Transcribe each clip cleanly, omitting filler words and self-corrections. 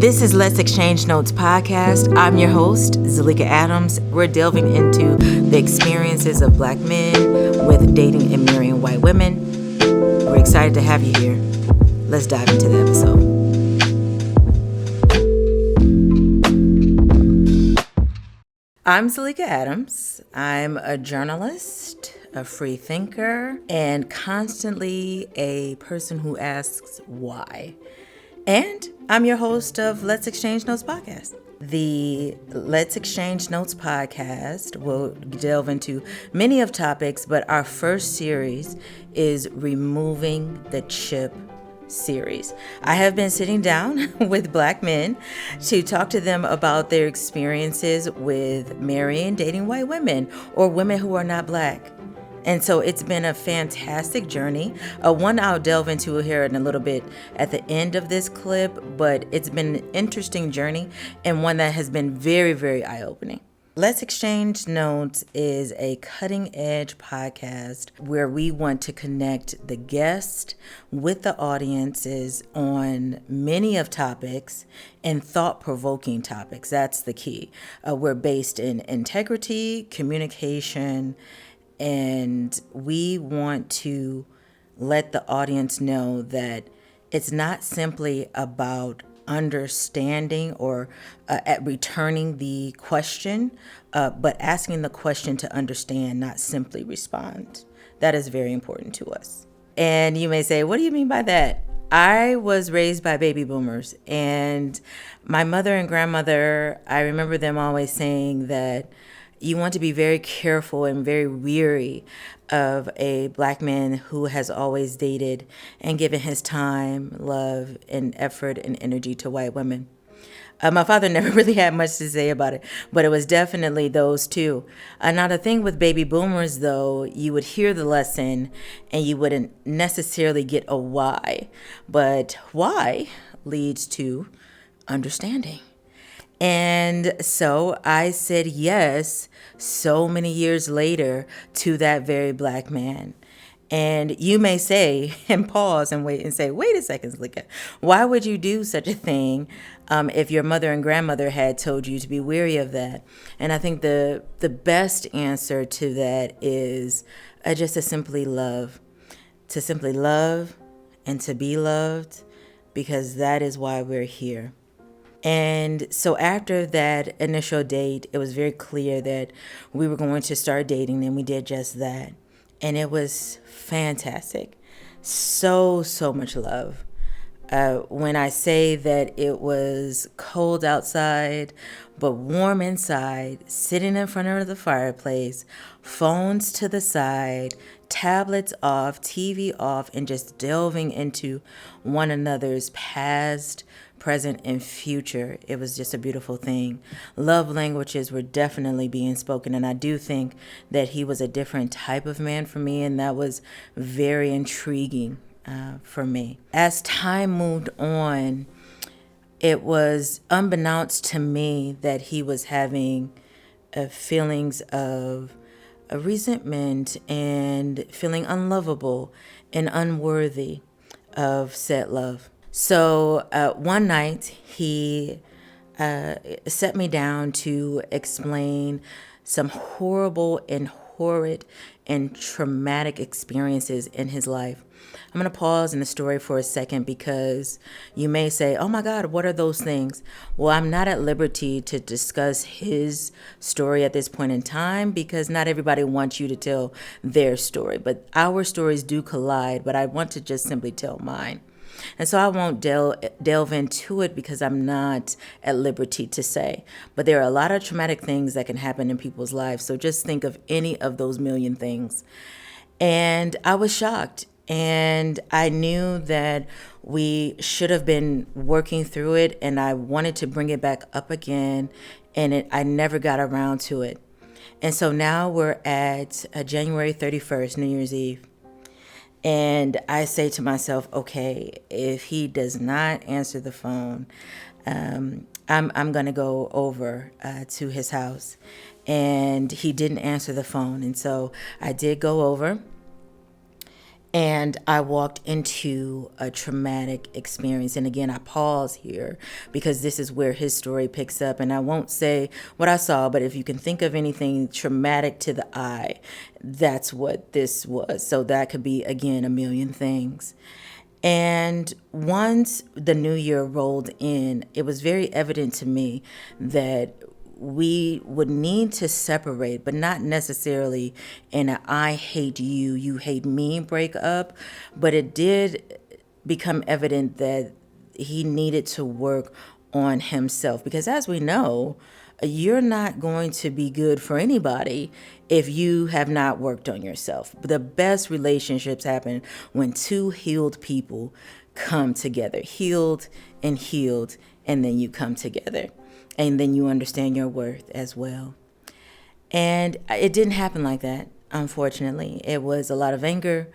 This is Let's Exchange Notes podcast. I'm your host, Zalika Adams. We're delving into the experiences of Black men with dating and marrying white women. We're excited to have you here. Let's dive into the episode. I'm Zalika Adams. I'm a journalist, a free thinker, and constantly a person who asks why. And I'm your host of Let's Exchange Notes podcast. The Let's Exchange Notes podcast will delve into many of topics, but our first series is Removing the Chip series. I have been sitting down with Black men to talk to them about their experiences with marrying, dating white women or women who are not Black. And so it's been a fantastic journey. One I'll delve into here in a little bit at the end of this clip, but it's been an interesting journey and one that has been very, very eye-opening. Let's Exchange Notes is a cutting-edge podcast where we want to connect the guest with the audiences on many of topics and thought-provoking topics. That's the key. We're based in integrity, communication, and we want to let the audience know that it's not simply about understanding or at returning the question, but asking the question to understand, not simply respond. That is very important to us. And you may say, what do you mean by that? I was raised by baby boomers, and my mother and grandmother, I remember them always saying that you want to be very careful and very weary of a Black man who has always dated and given his time, love, and effort and energy to white women. My father never really had much to say about it, but it was definitely those two. Now, the thing with baby boomers, though, you would hear the lesson and you wouldn't necessarily get a why, but why leads to understanding. And so I said yes so many years later to that very Black man. And you may say, and pause and wait and say, wait a second, Zalika, why would you do such a thing if your mother and grandmother had told you to be wary of that? And I think the best answer to that is just to simply love and to be loved, because that is why we're here. And so after that initial date, it was very clear that we were going to start dating, and we did just that. And it was fantastic. So much love. When I say that it was cold outside, but warm inside, sitting in front of the fireplace, phones to the side, tablets off, TV off, and just delving into one another's past, present, and future. It was just a beautiful thing. Love languages were definitely being spoken, and I do think that he was a different type of man for me, and that was very intriguing for me. As time moved on, it was unbeknownst to me that he was having feelings of resentment and feeling unlovable and unworthy of said love. So one night he set me down to explain some horrible and horrid and traumatic experiences in his life. I'm going to pause in the story for a second, because you may say, oh my God, what are those things? Well, I'm not at liberty to discuss his story at this point in time, because not everybody wants you to tell their story. But our stories do collide, but I want to just simply tell mine. And so I won't delve into it because I'm not at liberty to say. But there are a lot of traumatic things that can happen in people's lives. So just think of any of those million things. And I was shocked. And I knew that we should have been working through it. And I wanted to bring it back up again. And I never got around to it. And so now we're at January 31st, New Year's Eve. And I say to myself, okay, if he does not answer the phone, I'm going to go over to his house. And he didn't answer the phone. And so I did go over. And I walked into a traumatic experience. And again, I pause here because this is where his story picks up. And I won't say what I saw, but if you can think of anything traumatic to the eye, that's what this was. So that could be, again, a million things. And once the new year rolled in, it was very evident to me that we would need to separate, but not necessarily in a I hate you, you hate me break up. But it did become evident that he needed to work on himself because, as we know, you're not going to be good for anybody if you have not worked on yourself. The best relationships happen when two healed people come together, healed, and then you come together. And then you understand your worth as well. And it didn't happen like that, unfortunately. It was a lot of anger,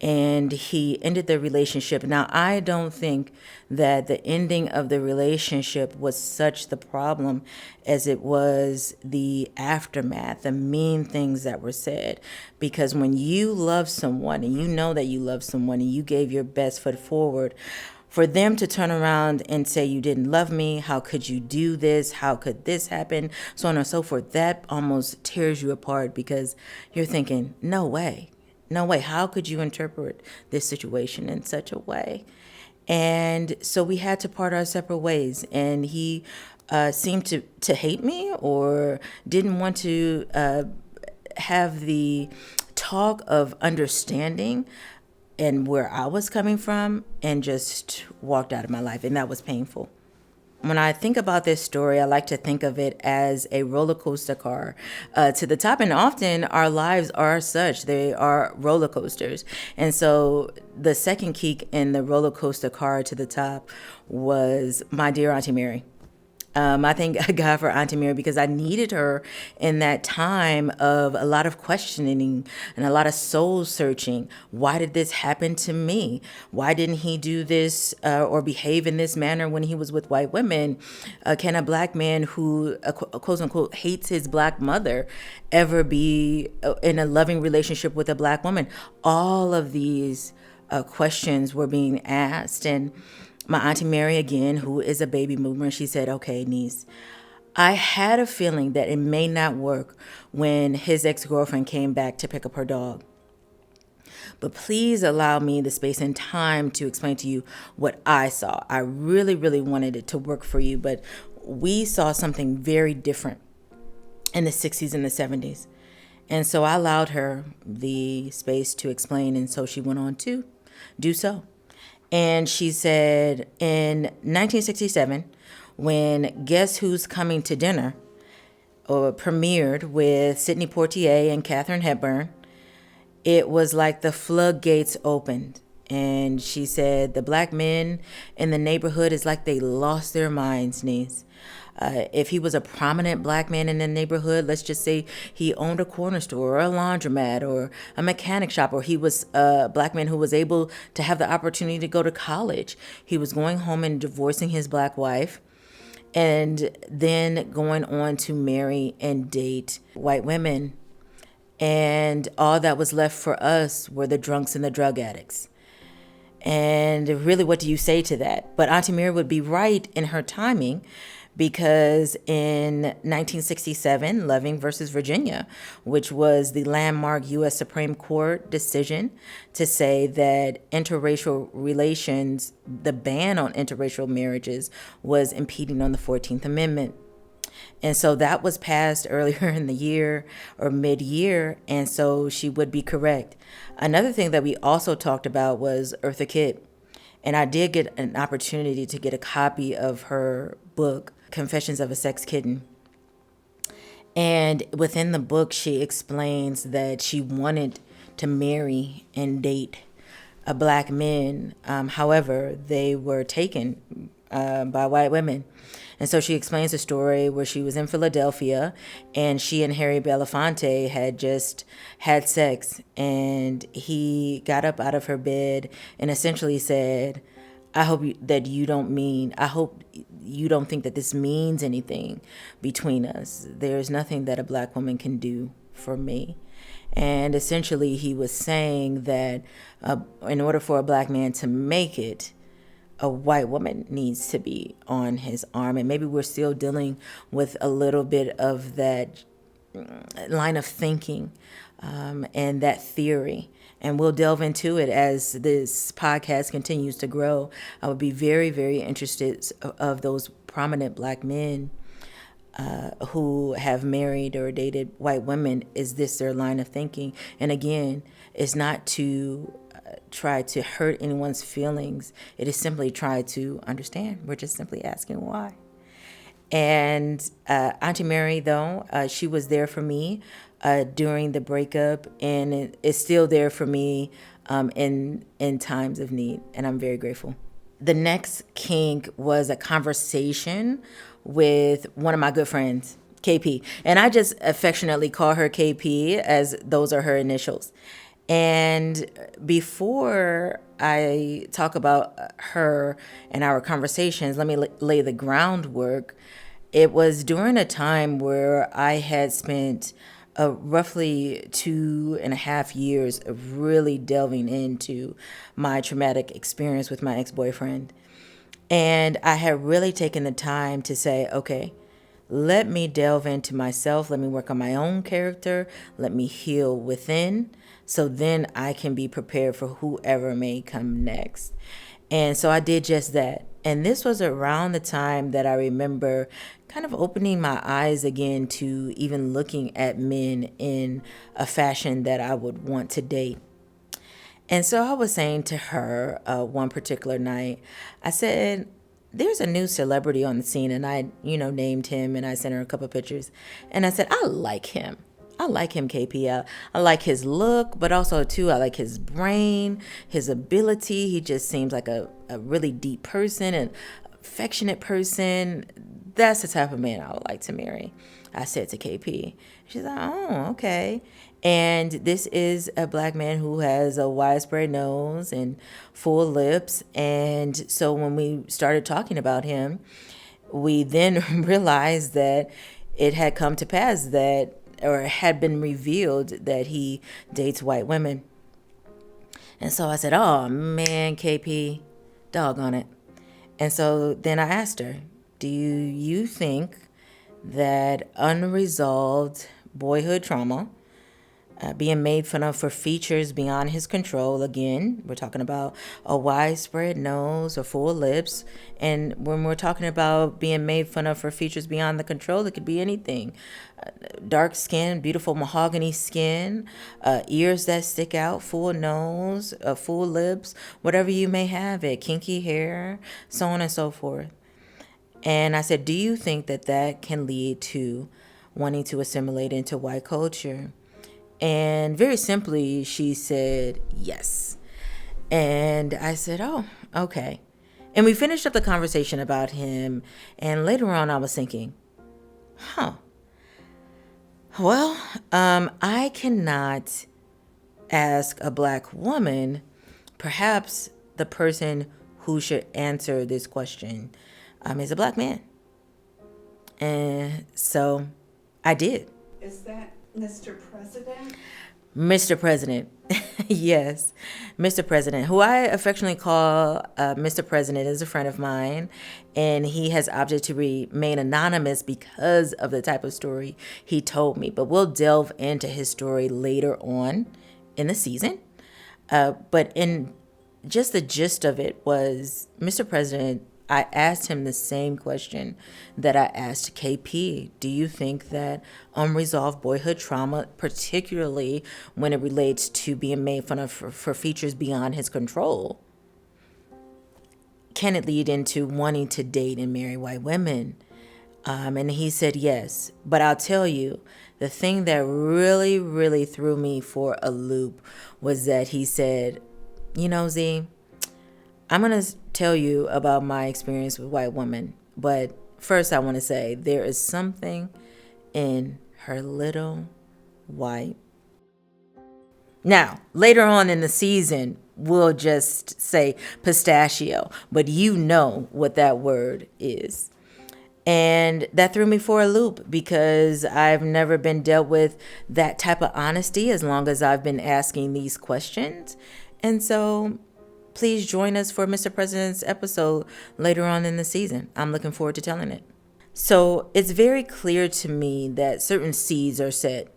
and he ended the relationship. Now, I don't think that the ending of the relationship was such the problem as it was the aftermath, the mean things that were said. Because when you love someone and you know that you love someone and you gave your best foot forward, for them to turn around and say you didn't love me, how could you do this, how could this happen, so on and so forth, that almost tears you apart because you're thinking, no way, no way, how could you interpret this situation in such a way? And so we had to part our separate ways, and he seemed to hate me or didn't want to have the talk of understanding and where I was coming from, and just walked out of my life. And that was painful. When I think about this story, I like to think of it as a roller coaster car to the top. And often our lives are such, they are roller coasters. And so the second kick in the roller coaster car to the top was my dear Auntie Mary. I thank God for Auntie Mary because I needed her in that time of a lot of questioning and a lot of soul searching. Why did this happen to me? Why didn't he do this or behave in this manner when he was with white women? Can a black man who, quote unquote, hates his black mother ever be in a loving relationship with a black woman? All of these questions were being asked. And my Auntie Mary, again, who is a baby boomer, she said, okay, niece, I had a feeling that it may not work when his ex-girlfriend came back to pick up her dog. But please allow me the space and time to explain to you what I saw. I really, really wanted it to work for you, but we saw something very different in the 60s and the 70s. And so I allowed her the space to explain, and so she went on to do so. And she said in 1967, when Guess Who's Coming to Dinner premiered with Sidney Poitier and Katharine Hepburn, it was like the floodgates opened. And she said the black men in the neighborhood is like they lost their minds, niece. If he was a prominent black man in the neighborhood, let's just say he owned a corner store or a laundromat or a mechanic shop, or he was a black man who was able to have the opportunity to go to college. He was going home and divorcing his black wife and then going on to marry and date white women. And all that was left for us were the drunks and the drug addicts. And really, what do you say to that? But Auntie Mary would be right in her timing, because in 1967, Loving versus Virginia, which was the landmark U.S. Supreme Court decision to say that interracial relations, the ban on interracial marriages, was impeding on the 14th Amendment. And so that was passed earlier in the year or mid-year, and so she would be correct. Another thing that we also talked about was Eartha Kitt. And I did get an opportunity to get a copy of her book, Confessions of a Sex Kitten. And within the book, she explains that she wanted to marry and date a black men. However, they were taken by white women. And so she explains a story where she was in Philadelphia and she and Harry Belafonte had just had sex, and he got up out of her bed and essentially said, I hope I hope you don't think that this means anything between us. There's nothing that a black woman can do for me. And essentially, he was saying that in order for a black man to make it, a white woman needs to be on his arm. And maybe we're still dealing with a little bit of that line of thinking and that theory. And we'll delve into it as this podcast continues to grow. I would be very, very interested of those prominent black men who have married or dated white women. Is this their line of thinking? And again, it's not to try to hurt anyone's feelings. It is simply try to understand. We're just simply asking why. And Auntie Mary, though, she was there for me during the breakup, and it is still there for me in times of need, and I'm very grateful. The next kink was a conversation with one of my good friends, KP, and I just affectionately call her KP as those are her initials. And before I talk about her and our conversations, let me lay the groundwork. It was during a time where I had spent roughly 2.5 years of really delving into my traumatic experience with my ex-boyfriend. And I had really taken the time to say, okay, let me delve into myself. Let me work on my own character. Let me heal within. So then I can be prepared for whoever may come next. And so I did just that. And this was around the time that I remember kind of opening my eyes again to even looking at men in a fashion that I would want to date. And so I was saying to her one particular night, I said, there's a new celebrity on the scene, and I, named him, and I sent her a couple of pictures. And I said, I like him. I like him, KP. I like his look, but also, too, I like his brain, his ability. He just seems like a really deep person, an affectionate person. That's the type of man I would like to marry, I said to KP. She's like, oh, okay. And this is a black man who has a widespread nose and full lips. And so when we started talking about him, we then realized that it had come to pass that, or had been revealed that he dates white women. And so I said, oh man, KP, doggone it. And so then I asked her, do you think that unresolved boyhood trauma, being made fun of for features beyond his control. Again, we're talking about a widespread nose or full lips. And when we're talking about being made fun of for features beyond the control, it could be anything. Dark skin, beautiful mahogany skin, ears that stick out, full nose, full lips, whatever you may have it, kinky hair, so on and so forth. And I said, do you think that that can lead to wanting to assimilate into white culture? And very simply, she said, yes. And I said, oh, okay. And we finished up the conversation about him. And later on, I was thinking, well, I cannot ask a black woman, perhaps the person who should answer this question is a black man. And so I did. Is that Mr. President? Mr. President. Yes, Mr. President, who I affectionately call Mr. President, is a friend of mine, and he has opted to remain anonymous because of the type of story he told me. But we'll delve into his story later on in the season. But in just the gist of it was, Mr. President, I asked him the same question that I asked KP. Do you think that unresolved boyhood trauma, particularly when it relates to being made fun of for features beyond his control, can it lead into wanting to date and marry white women? And he said yes. But I'll tell you, the thing that really, really threw me for a loop was that he said, Z, I'm going to tell you about my experience with white women. But first, I want to say there is something in her little white. Now, later on in the season, we'll just say pistachio, but you know what that word is. And that threw me for a loop because I've never been dealt with that type of honesty as long as I've been asking these questions. And so please join us for Mr. President's episode later on in the season. I'm looking forward to telling it. So it's very clear to me that certain seeds are set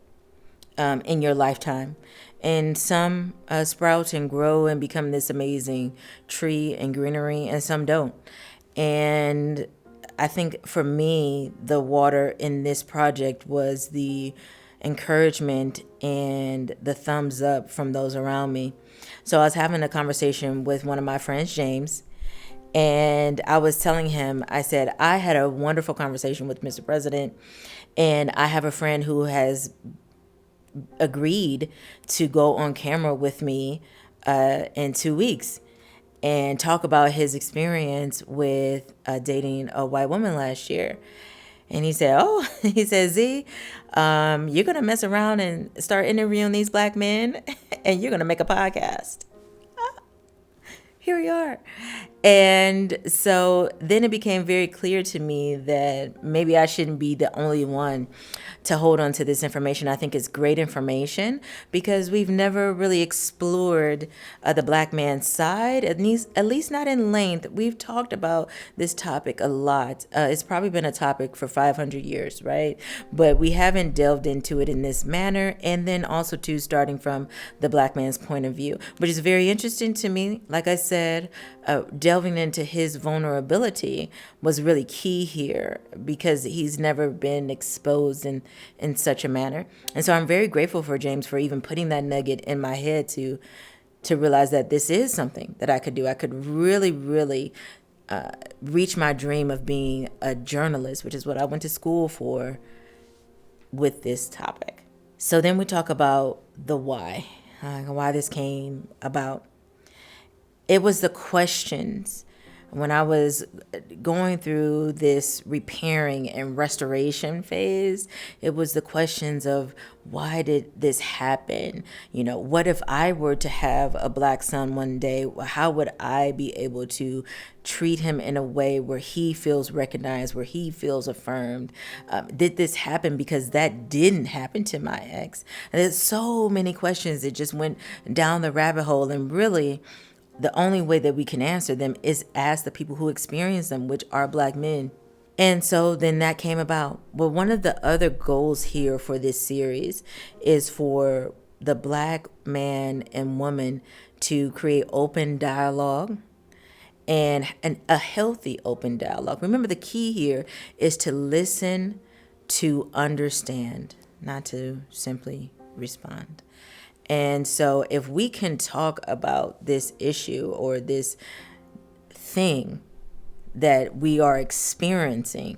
in your lifetime. And some sprout and grow and become this amazing tree and greenery, and some don't. And I think for me, the water in this project was the encouragement and the thumbs up from those around me. So I was having a conversation with one of my friends, James, and I was telling him, I said, I had a wonderful conversation with Mr. President, and I have a friend who has agreed to go on camera with me in 2 weeks and talk about his experience with dating a white woman last year. And he said, "Oh," he said, "Z, you're gonna mess around and start interviewing these black men, and you're gonna make a podcast." Here we are. And so then it became very clear to me that maybe I shouldn't be the only one to hold on to this information. I think it's great information because we've never really explored the black man's side, at least not in length. We've talked about this topic a lot. It's probably been a topic for 500 years, right? But we haven't delved into it in this manner. And then also, too, starting from the black man's point of view, which is very interesting to me. Like I said, delving into his vulnerability was really key here because he's never been exposed in such a manner. And so I'm very grateful for James for even putting that nugget in my head to realize that this is something that I could do. I could really, really reach my dream of being a journalist, which is what I went to school for, with this topic. So then we talk about the why this came about. It was the questions. When I was going through this repairing and restoration phase, it was the questions of why did this happen? You know, what if I were to have a black son one day? How would I be able to treat him in a way where he feels recognized, where he feels affirmed? Did this happen because that didn't happen to my ex? And there's so many questions that just went down the rabbit hole, and really, the only way that we can answer them is ask the people who experience them, which are black men. And so then that came about. Well, one of the other goals here for this series is for the black man and woman to create open dialogue and a healthy open dialogue. Remember, the key here is to listen, to understand, not to simply respond. And so if we can talk about this issue or this thing that we are experiencing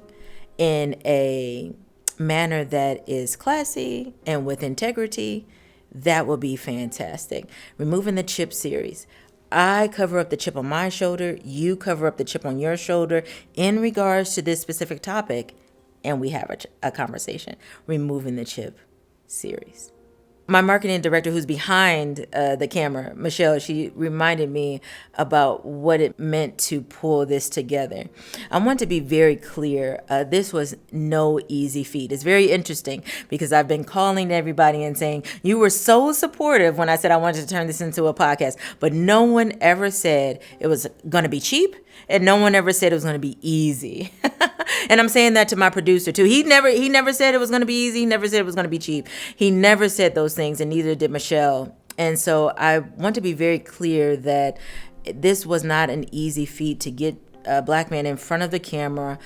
in a manner that is classy and with integrity, that will be fantastic. Removing the chip series. I cover up the chip on my shoulder, you cover up the chip on your shoulder in regards to this specific topic, and we have a conversation. Removing the chip series. My marketing director, who's behind the camera, Michelle, she reminded me about what it meant to pull this together. I want to be very clear. This was no easy feat. It's very interesting because I've been calling everybody and saying, you were so supportive when I said I wanted to turn this into a podcast, but no one ever said it was going to be cheap, and no one ever said it was going to be easy. And I'm saying that to my producer too. He never said it was going to be easy. He never said it was going to be cheap. He never said those things, and neither did Michelle. And so I want to be very clear that this was not an easy feat to get a black man in front of the camera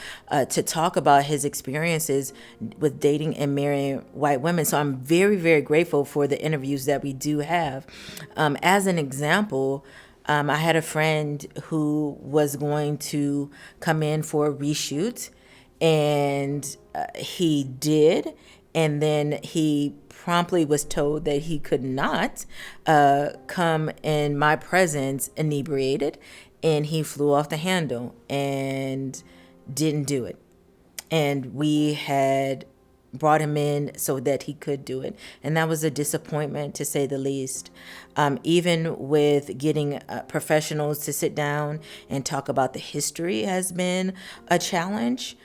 to talk about his experiences with dating and marrying white women. So I'm very, very grateful for the interviews that we do have. As an example, I had a friend who was going to come in for a reshoot, and he did. And then he promptly was told that he could not come in my presence inebriated, and he flew off the handle and didn't do it. And we had brought him in so that he could do it. And that was a disappointment, to say the least. Even with getting professionals to sit down and talk about the history has been a challenge.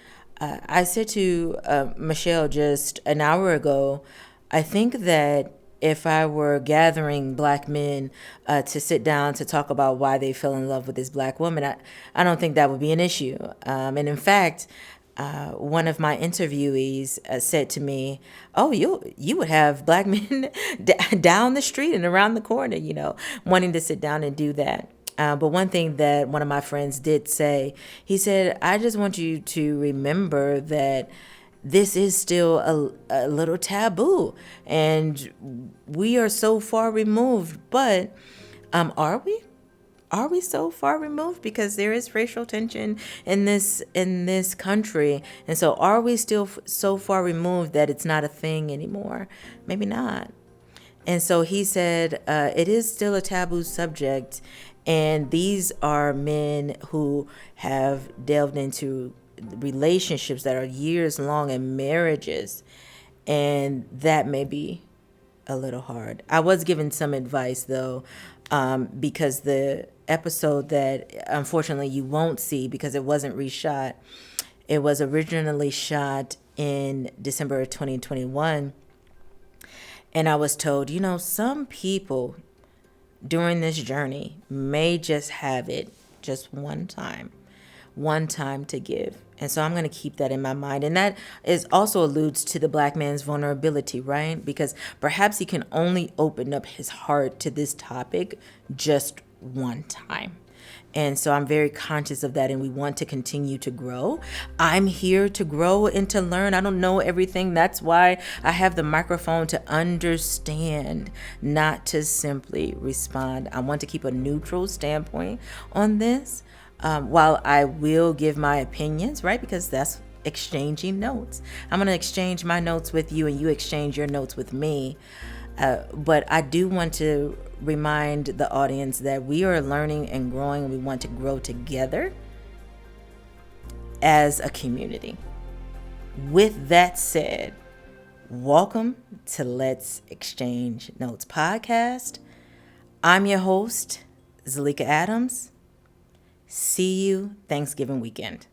I said to Michelle just an hour ago, I think that if I were gathering black men to sit down to talk about why they fell in love with this black woman, I don't think that would be an issue. And in fact, one of my interviewees said to me, "Oh, you would have black men down the street and around the corner, wanting to sit down and do that." But one thing that one of my friends did say, he said, "I just want you to remember that this is still a little taboo, and we are so far removed. But are we? Are we so far removed? Because there is racial tension in this country, and so are we still so far removed that it's not a thing anymore? Maybe not." And so he said, it is still a taboo subject. And these are men who have delved into relationships that are years long and marriages. And that may be a little hard. I was given some advice though, because the episode that unfortunately you won't see because it wasn't reshot, it was originally shot in December of 2021. And I was told, some people during this journey may just have it just one time to give. And so I'm going to keep that in my mind. And that is also alludes to the black man's vulnerability, right? Because perhaps he can only open up his heart to this topic just one time. And so I'm very conscious of that, and we want to continue to grow. I'm here to grow and to learn. I don't know everything. That's why I have the microphone to understand, not to simply respond. I want to keep a neutral standpoint on this, while I will give my opinions, right? Because that's exchanging notes. I'm going to exchange my notes with you, and you exchange your notes with me. But I do want to remind the audience that we are learning and growing, and we want to grow together as a community. With that said, welcome to Let's Exchange Notes podcast. I'm your host, Zalika Adams. See you Thanksgiving weekend.